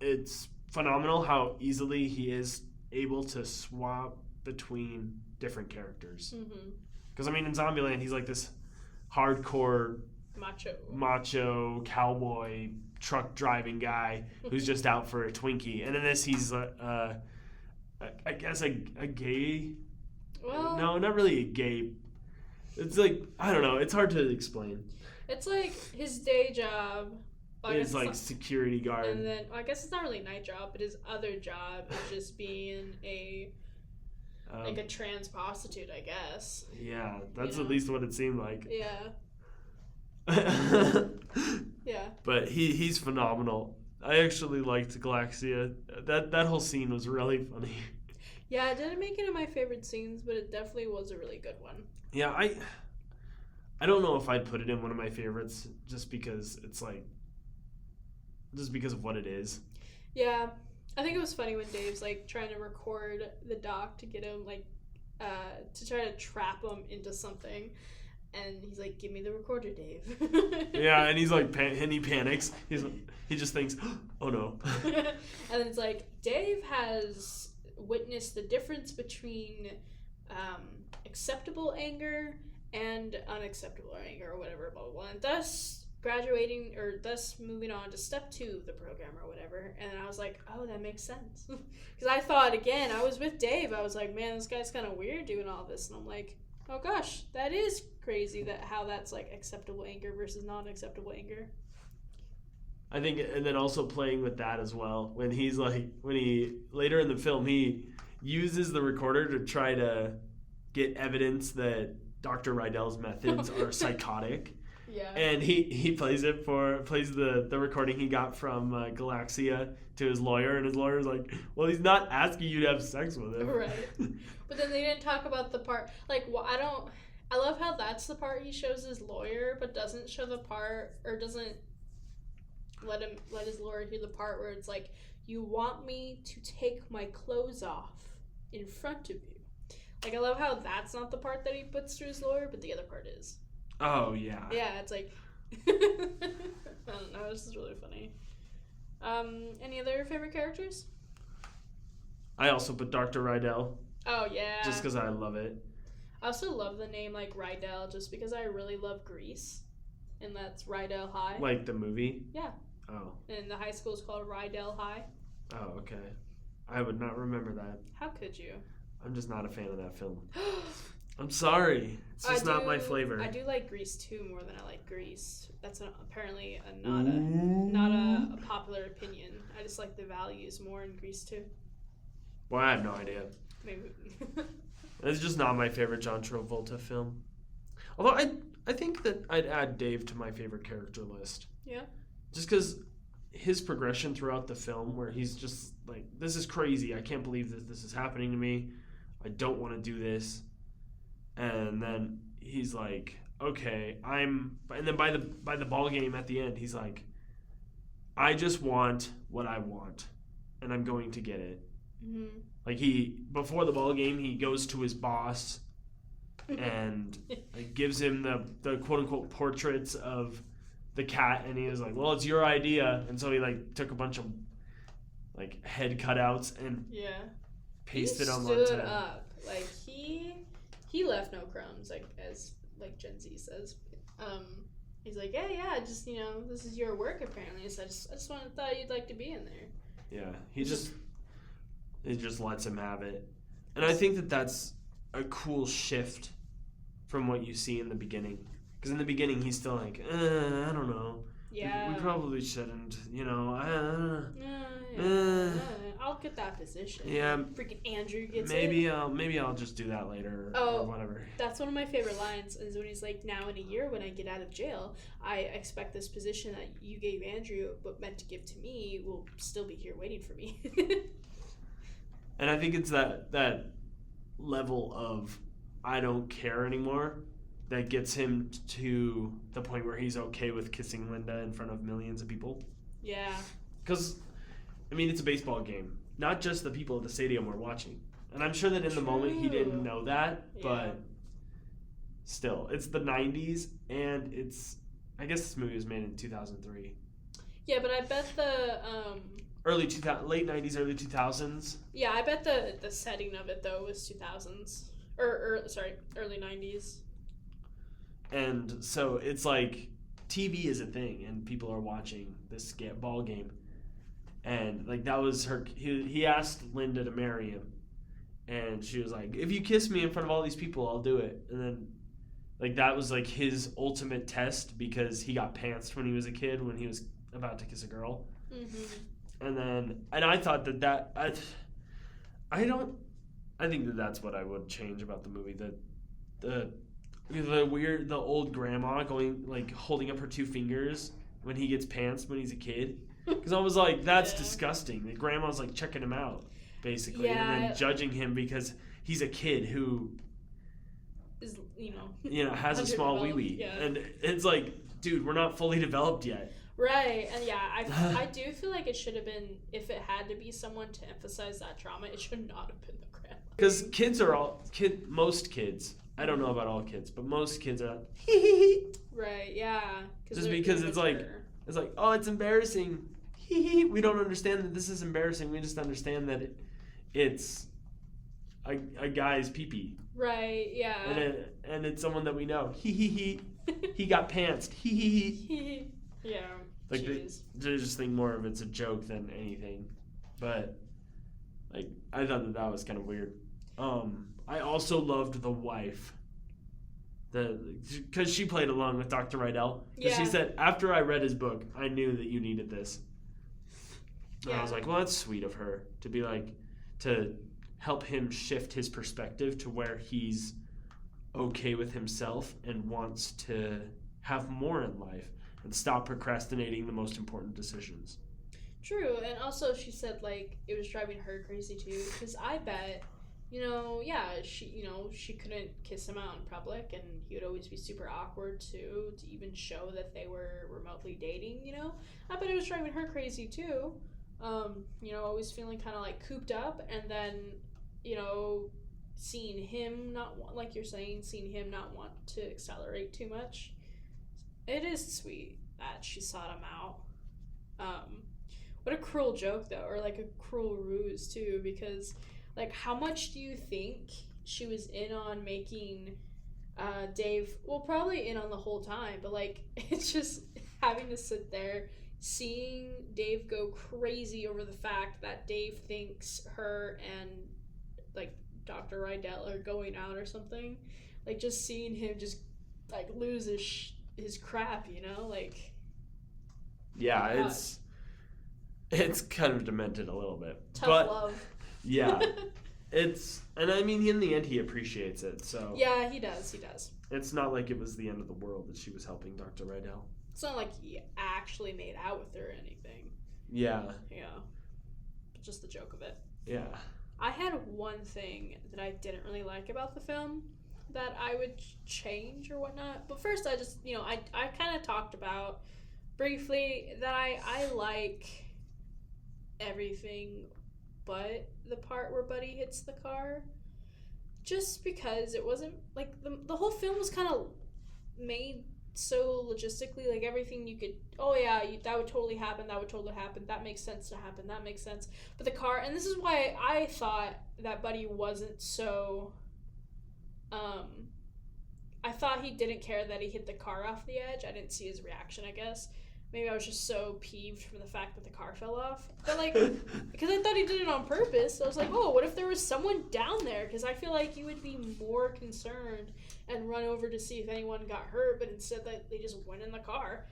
it's phenomenal how easily he is able to swap between different characters. Because I mean, in Zombieland, he's like this hardcore macho cowboy truck driving guy who's just out for a Twinkie, and in this he's I guess a gay. Well, no, not really a gay. It's like, I don't know. It's hard to explain. It's like his day job. It's like security guard. And then, I guess it's not really a night job, but his other job is just being a trans prostitute, I guess. Yeah, that's at least what it seemed like. Yeah. Yeah. But he's phenomenal. I actually liked Galaxia. That whole scene was really funny. Yeah, it didn't make it in my favorite scenes, but it definitely was a really good one. Yeah, I don't know if I'd put it in one of my favorites just because it's just because of what it is. Yeah. I think it was funny when Dave's trying to record the doc to get him to try to trap him into something. And he's like, "Give me the recorder, Dave." Yeah, and he's and he panics. He just thinks, "Oh no." And then it's like, Dave has witnessed the difference between acceptable anger and unacceptable anger, or whatever, blah blah blah. And thus, graduating or thus moving on to step 2 of the program or whatever, and I was like, oh, that makes sense. Because I thought, again, I was with Dave, I was like, man, this guy's kind of weird doing all this, and I'm like, oh gosh, that is crazy that how that's like acceptable anger versus non-acceptable anger. I think, and then also playing with that as well, when he later in the film, he uses the recorder to try to get evidence that Dr. Rydell's methods are psychotic. Yeah. And he plays the recording he got from Galaxia to his lawyer, and his lawyer's like, well, he's not asking you to have sex with him. Right. But then they didn't talk about the part, like, I love how that's the part he shows his lawyer, but doesn't show the part, or doesn't let his lawyer hear the part where it's like, you want me to take my clothes off in front of you. Like, I love how that's not the part that he puts to his lawyer, but the other part is. Oh, yeah. Yeah, it's like, I don't know, this is really funny. Any other favorite characters? I also put Dr. Rydell. Oh, yeah. Just because I love it. I also love the name, like, Rydell, just because I really love Grease. And that's Rydell High. Like the movie? Yeah. Oh. And the high school is called Rydell High. Oh, okay. I would not remember that. How could you? I'm just not a fan of that film. I'm sorry. It's just not my flavor. I do like Grease 2 more than I like Grease. That's apparently not a popular opinion. I just like the values more in Grease 2. Well, I have no idea. Maybe. It's just not my favorite John Travolta film. Although I think that I'd add Dave to my favorite character list. Yeah. Just because his progression throughout the film, where he's just like, this is crazy. I can't believe that this is happening to me. I don't want to do this. And then he's like, okay, and then by the ball game at the end, he's like, I just want what I want, and I'm going to get it. Mm-hmm. Like before the ball game, he goes to his boss and like, gives him the quote unquote portraits of the cat, and he was like, well, it's your idea. And so he like took a bunch of like head cutouts and pasted them onto. He stood up. Like he left no crumbs, like as like Gen Z says. He's like, yeah, just this is your work apparently. So I just thought you'd like to be in there. Yeah, he just lets him have it, and I think that that's a cool shift from what you see in the beginning. Because in the beginning, he's still like, I don't know. Yeah. We probably shouldn't, I'll get that position. Yeah. Freaking Andrew gets maybe it. Maybe I'll just do that later or whatever. That's one of my favorite lines is when he's like, now in a year when I get out of jail, I expect this position that you gave Andrew but meant to give to me will still be here waiting for me. And I think it's that level of I don't care anymore that gets him to the point where he's okay with kissing Linda in front of millions of people. Yeah. Because, I mean, it's a baseball game. Not just the people at the stadium are watching. And I'm sure that in the moment he didn't know that, but still, it's the 90s, and I guess this movie was made in 2003. Yeah, but I bet the... late 90s, early 2000s. Yeah, I bet the setting of it, though, was 2000s. Early 90s. And so it's like TV is a thing, and people are watching this ball game. And like that was her. He asked Linda to marry him, and she was like, "If you kiss me in front of all these people, I'll do it." And then, like that was like his ultimate test because he got pantsed when he was a kid when he was about to kiss a girl. Mm-hmm. And I thought that I think that that's what I would change about the movie. The old grandma holding up her two fingers when he gets pantsed when he's a kid. Because I was like, that's disgusting. The grandma's like checking him out, basically, and then judging him because he's a kid who is has a small wee wee, and it's like, dude, we're not fully developed yet. Right, and I do feel like it should have been, if it had to be someone to emphasize that trauma, it should not have been the grandma. Because most kids. I don't know about all kids, but most kids are right, yeah. Just because it's like, oh, it's embarrassing. We don't understand that this is embarrassing. We just understand that it's a guy's pee-pee. Right, yeah. And it's someone that we know. He got pantsed. He. Yeah. Like they just think more of it's a joke than anything. But like I thought that was kind of weird. I also loved the wife. Because she played along with Dr. Rydell. Because she said, after I read his book, I knew that you needed this. And I was like, well, that's sweet of her to be like, to help him shift his perspective to where he's okay with himself and wants to have more in life and stop procrastinating the most important decisions. True, and also she said like it was driving her crazy too, because I bet, she couldn't kiss him out in public, and he would always be super awkward too to even show that they were remotely dating. I bet it was driving her crazy too. Always feeling kind of like cooped up, and then seeing him not want, like you're saying, seeing him not want to accelerate too much. It is sweet that she sought him out. What a cruel joke though, or like a cruel ruse too, because like how much do you think she was in on making Dave, well, probably in on the whole time, but like it's just having to sit there seeing Dave go crazy over the fact that Dave thinks her and like Dr. Rydell are going out or something. Like just seeing him just like lose his crap, like. Yeah, it's kind of demented a little bit. Tough love. Yeah. And I mean, in the end, he appreciates it, so. Yeah, he does. It's not like it was the end of the world that she was helping Dr. Rydell. It's not like he actually made out with her or anything. Yeah. Yeah. Just the joke of it. Yeah. I had one thing that I didn't really like about the film that I would change or whatnot. But first, I just, I kind of talked about briefly that I like everything but the part where Buddy hits the car. Just because it wasn't, like, the whole film was kind of made so logistically, like everything you could, that would totally happen, that makes sense to happen, that makes sense. But the car, and this is why I thought that Buddy wasn't so, I thought he didn't care that he hit the car off the edge. I didn't see his reaction, I guess. Maybe I was just so peeved from the fact that the car fell off. But, like, because I thought he did it on purpose. So I was like, what if there was someone down there? Because I feel like you would be more concerned and run over to see if anyone got hurt. But instead, they just went in the car.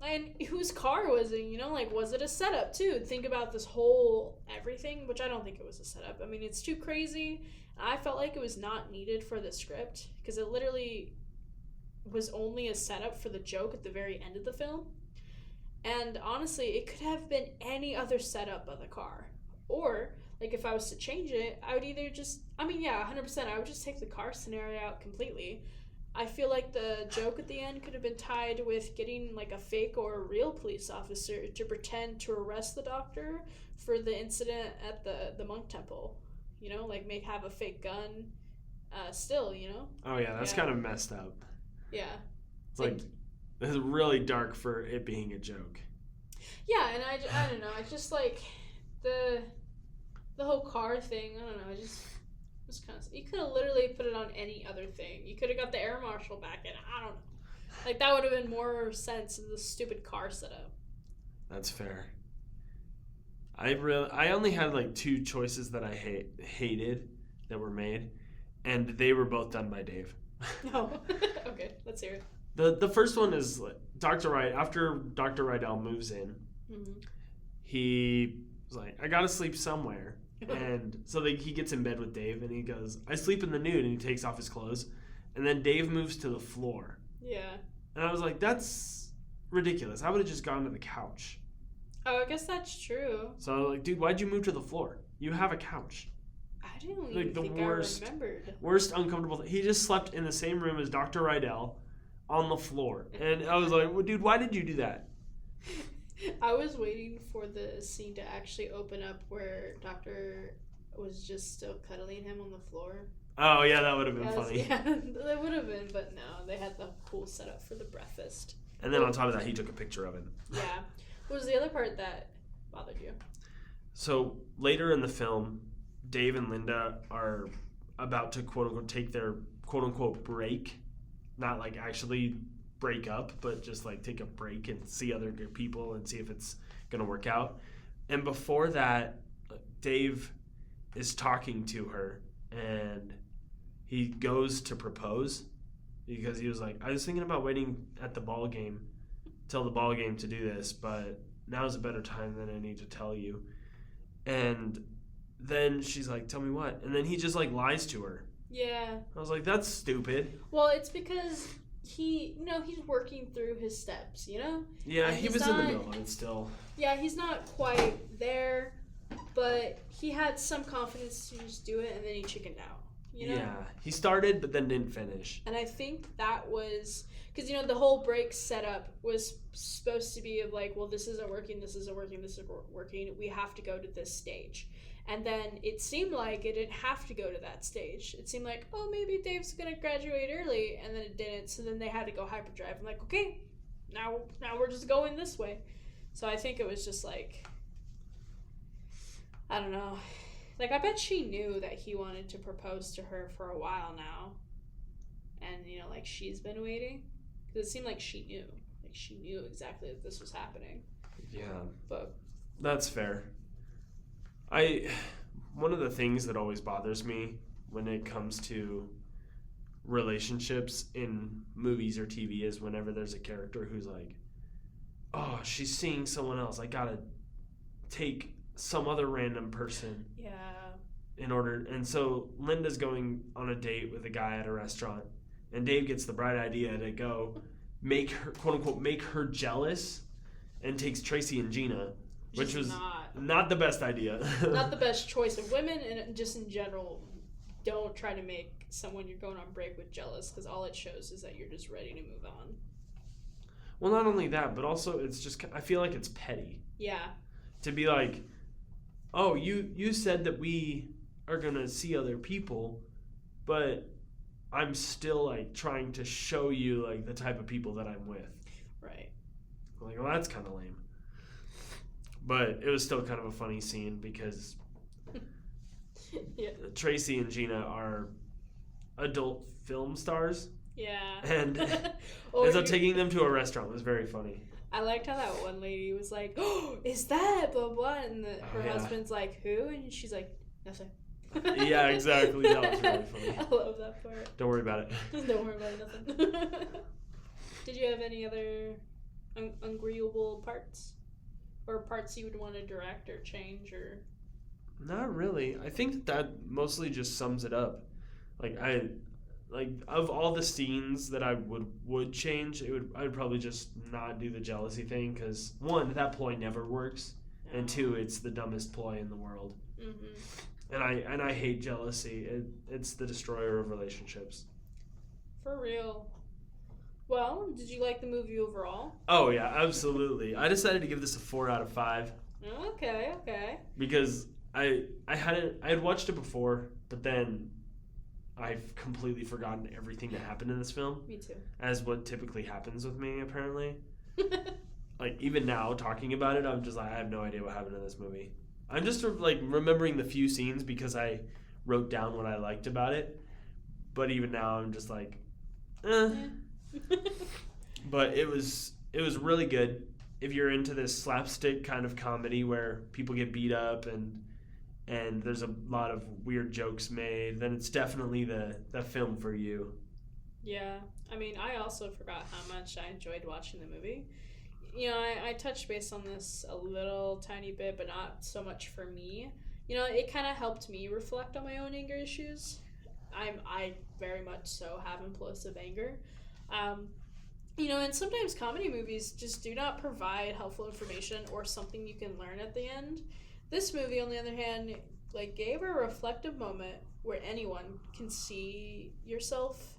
And whose car was it? Was it a setup, too? Think about this whole everything, which I don't think it was a setup. I mean, it's too crazy. I felt like it was not needed for the script. Because it literally was only a setup for the joke at the very end of the film. And honestly, it could have been any other setup but the car. Or, like, if I was to change it, I would either just, 100%, I would just take the car scenario out completely. I feel like the joke at the end could have been tied with getting, like, a fake or a real police officer to pretend to arrest the doctor for the incident at the monk temple. Have a fake gun still, Oh, yeah, that's kind of messed up. Yeah. It's really dark for it being a joke. Yeah, and I don't know. I just like the whole car thing. I don't know. I just was kind of. You could have literally put it on any other thing. You could have got the air marshal back in. I don't know. Like that would have been more sense than the stupid car setup. That's fair. I only had like two choices that I hated that were made, and they were both done by Dave. No. Okay, let's hear it. The first one is after Dr. Rydell moves in, he was like, I gotta sleep somewhere. And so he gets in bed with Dave and he goes, I sleep in the nude, and he takes off his clothes. And then Dave moves to the floor. Yeah. And I was like, that's ridiculous. I would have just gone to the couch. Oh, I guess that's true. So I was like, dude, why'd you move to the floor? You have a couch. I didn't even think I remembered. Worst uncomfortable thing. He just slept in the same room as Dr. Rydell on the floor. And I was like, well, dude, why did you do that? I was waiting for the scene to actually open up where Doctor was just still cuddling him on the floor. Oh, yeah, that would have been funny. Yeah, that would have been, but no, they had the cool setup for the breakfast. And then on top of that, he took a picture of it. Yeah. What was the other part that bothered you? So later in the film, Dave and Linda are about to quote unquote take their quote unquote break, not like actually break up, but just like take a break and see other good people and see if it's gonna work out. And before that, Dave is talking to her and he goes to propose because he was like, I was thinking about waiting at the ball game till the ball game to do this, but now's a better time than I need to tell you. And then she's like, tell me what? And then he just like lies to her. Yeah. I was like, that's stupid. Well, it's because he's working through his steps, you know? Yeah, And he was in the middle of it still. Yeah, he's not quite there, but he had some confidence to just do it, and then he chickened out, you know? Yeah, he started but then didn't finish. And I think that was, because, you know, the whole break setup was supposed to be of like, well, this isn't working, this isn't working, this isn't working, we have to go to this stage. And then it seemed like it didn't have to go to that stage. It seemed like, oh, maybe Dave's going to graduate early, and then it didn't. So then they had to go hyperdrive. I'm like, okay, now we're just going this way. So I think it was just like, I don't know. Like, I bet she knew that he wanted to propose to her for a while now. And, you know, like, she's been waiting. Because it seemed like she knew. Like, she knew exactly that this was happening. Yeah. But That's fair. One of the things that always bothers me when it comes to relationships in movies or TV is whenever there's a character who's like, oh, she's seeing someone else. I gotta take some other random person yeah. in order. And so Linda's going on a date with a guy at a restaurant, and Dave gets the bright idea to go make her, quote unquote, make her jealous, and takes Tracy and Gina, which Just was not not the best idea. not the best choice of women, and just in general, don't try to make someone you're going on break with jealous, because all it shows is that you're just ready to move on. Well, not only that, but also it's just, I feel like it's petty Yeah. to be like, oh, you said that we are gonna see other people, but I'm still like trying to show you like the type of people that I'm with. Right. Like, well, that's kind of lame. But it was still kind of a funny scene because Yeah. Tracy and Gina are adult film stars, Yeah. and Or and so taking them to a restaurant was very funny. I liked how that one lady was like, "Oh, is that blah blah," and her yeah. husband's like, "Who?" And she's like, "Nothing." Yeah, exactly. That was really funny. I love that part. Don't worry about it. Don't worry about nothing. Did you have any other unagreeable parts, or parts you would want to direct or change, or? Not really. I think that mostly just sums it up. Like of all the scenes that I would change, I would probably just not do the jealousy thing because one, that ploy never works, and two, it's the dumbest ploy in the world. Mm-hmm. And I hate jealousy. It's the destroyer of relationships. For real. Well, did you like the movie overall? Oh yeah, absolutely. I decided to give this a 4 out of 5 Okay. because I had watched it before, but then I've completely forgotten everything that happened in this film. Me too. As what typically happens with me, apparently. Like, even now, talking about it, I'm just like, I have no idea what happened in this movie. I'm just, like, remembering the few scenes because I wrote down what I liked about it. But even now, I'm just like, eh. But it was really good. If you're into this slapstick kind of comedy where people get beat up and there's a lot of weird jokes made, then it's definitely the film for you. Yeah. I mean, I also forgot how much I enjoyed watching the movie. You know, I touched base on this a little tiny bit, but not so much for me. You know, it kind of helped me reflect on my own anger issues. I very much so have implosive anger. You know, and sometimes comedy movies just do not provide helpful information or something you can learn at the end. This movie, on the other hand, like, gave a reflective moment where anyone can see yourself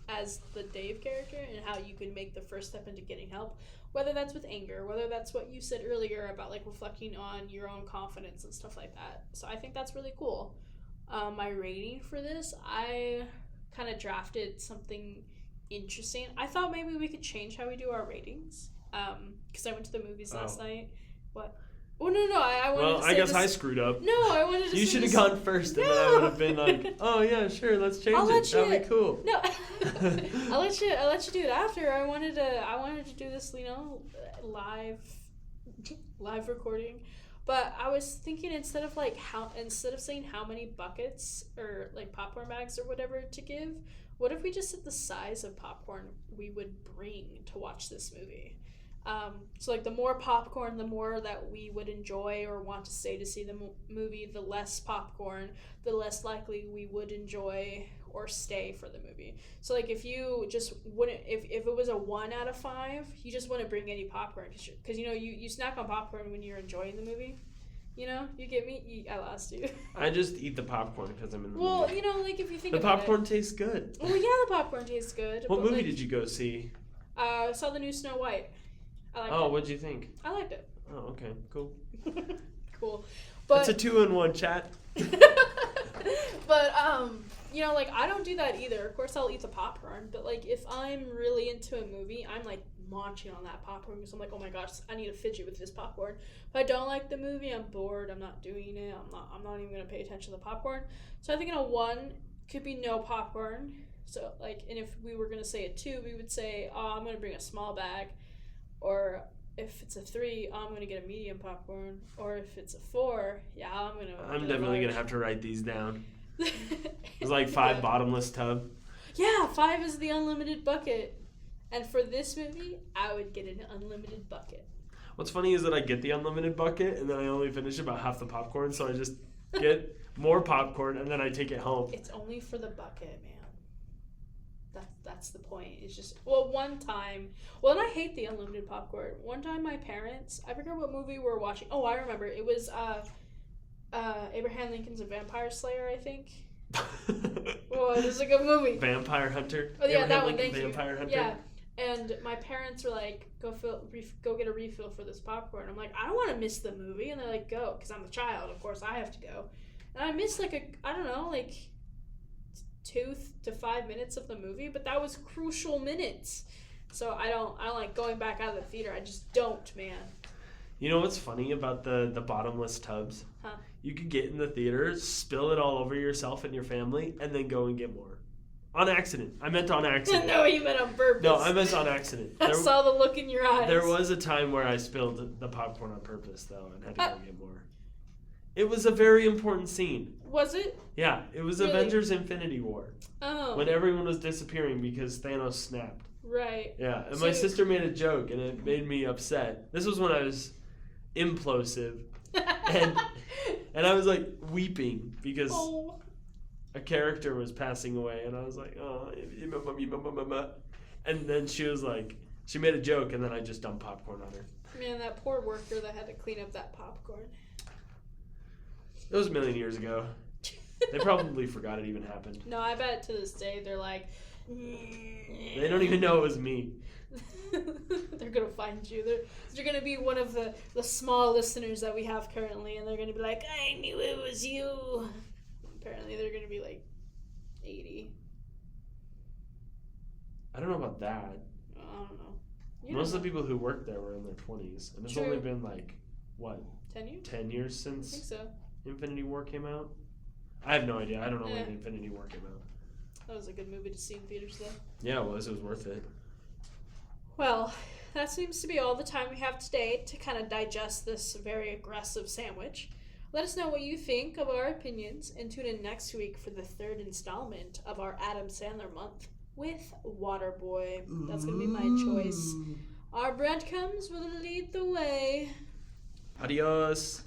as the Dave character and how you can make the first step into getting help, whether that's with anger, whether that's what you said earlier about, like, reflecting on your own confidence and stuff like that. So I think that's really cool. My rating for this, I kind of drafted something interesting. I thought maybe we could change how we do our ratings, because I went to the movies last night. What? Oh, no, I wanted to say I guess this. I screwed up. No, I wanted to You say should have this. gone first, and then I would have been like, oh, yeah, sure, let's change it. That'd be cool. No, I'll let you do it after. I wanted to do this, live recording. But I was thinking instead of saying how many buckets or like popcorn bags or whatever to give, what if we just said the size of popcorn we would bring to watch this movie? So like the more popcorn, the more that we would enjoy or want to stay to see the movie. The less popcorn, the less likely we would enjoy or stay for the movie. So like if you just wouldn't, if it was a 1 out of 5, you just wouldn't bring any popcorn because you snack on popcorn when you're enjoying the movie. You get me? I lost you. I just eat the popcorn because I'm in the Well, movie. like if you think the about popcorn tastes good. Well, yeah, the popcorn tastes good. What movie did you go see? I saw the new Snow White. I liked it. What'd you think? I liked it. Oh, okay, cool. Cool. But it's a 2-in-1 chat. But like I don't do that either. Of course I'll eat the popcorn, but like if I'm really into a movie, I'm like munching on that popcorn because I'm like, oh my gosh, I need to fidget with this popcorn. If I don't like the movie, I'm bored, I'm not doing it, I'm not even gonna pay attention to the popcorn. So I think in a 1 could be no popcorn. So like, and if we were gonna say a 2, we would say, oh, I'm gonna bring a small bag. Or if it's a 3, I'm going to get a medium popcorn. Or if it's a 4, I'm definitely going to have to write these down. It's like 5 Yeah. bottomless tub. Yeah, 5 is the unlimited bucket. And for this movie, I would get an unlimited bucket. What's funny is that I get the unlimited bucket and then I only finish about half the popcorn, so I just get more popcorn and then I take it home. It's only for the bucket, man. That's the point. It's just, one time, and I hate the unlimited popcorn. One time my parents, I forget what movie we were watching. Oh, I remember. It was Abraham Lincoln's A Vampire Slayer, I think. Well, it was a good movie. Vampire Hunter. Oh, yeah, Abraham that one, Lincoln, thank you. Vampire Hunter. Yeah. And my parents were like, go get a refill for this popcorn. I'm like, I don't want to miss the movie. And they're like, go, because I'm a child. Of course, I have to go. And I missed 2 to 5 minutes of the movie, but that was crucial minutes. So I don't like going back out of the theater. I just don't, man. You know what's funny about the bottomless tubs? Huh? You could get in the theater, spill it all over yourself and your family, and then go and get more. On accident. I meant on accident. No, you meant on purpose. No, I meant on accident. I saw the look in your eyes. There was a time where I spilled the popcorn on purpose, though, and had to go get more. It was a very important scene. Was it? Yeah, it was Really? Avengers Infinity War. Oh. When everyone was disappearing because Thanos snapped. Right. Yeah, and my sister made a joke, and it made me upset. This was when I was implosive, and I was like weeping because a character was passing away, and I was like, oh, and then she was like, she made a joke, and then I just dumped popcorn on her. Man, that poor worker that had to clean up that popcorn. It was a million years ago. They probably forgot it even happened. No, I bet to this day they're like, they don't even know it was me. They're gonna find you. They're gonna be one of the small listeners that we have currently, and they're gonna be like, I knew it was you. Apparently, they're gonna be like 80. I don't know about that. I don't know. Most of the people who worked there were in their 20s, and it's True. only been like what 10 years? 10 years I think since so. Infinity War came out. I have no idea. I don't know Yeah. when Infinity War came out. That was a good movie to see in theaters, though. Yeah, it was. It was worth it. Well, that seems to be all the time we have today to kind of digest this very aggressive sandwich. Let us know what you think of our opinions, and tune in next week for the 3rd installment of our Adam Sandler month with Waterboy. That's going to be my choice. Our breadcrumbs will lead the way. Adios.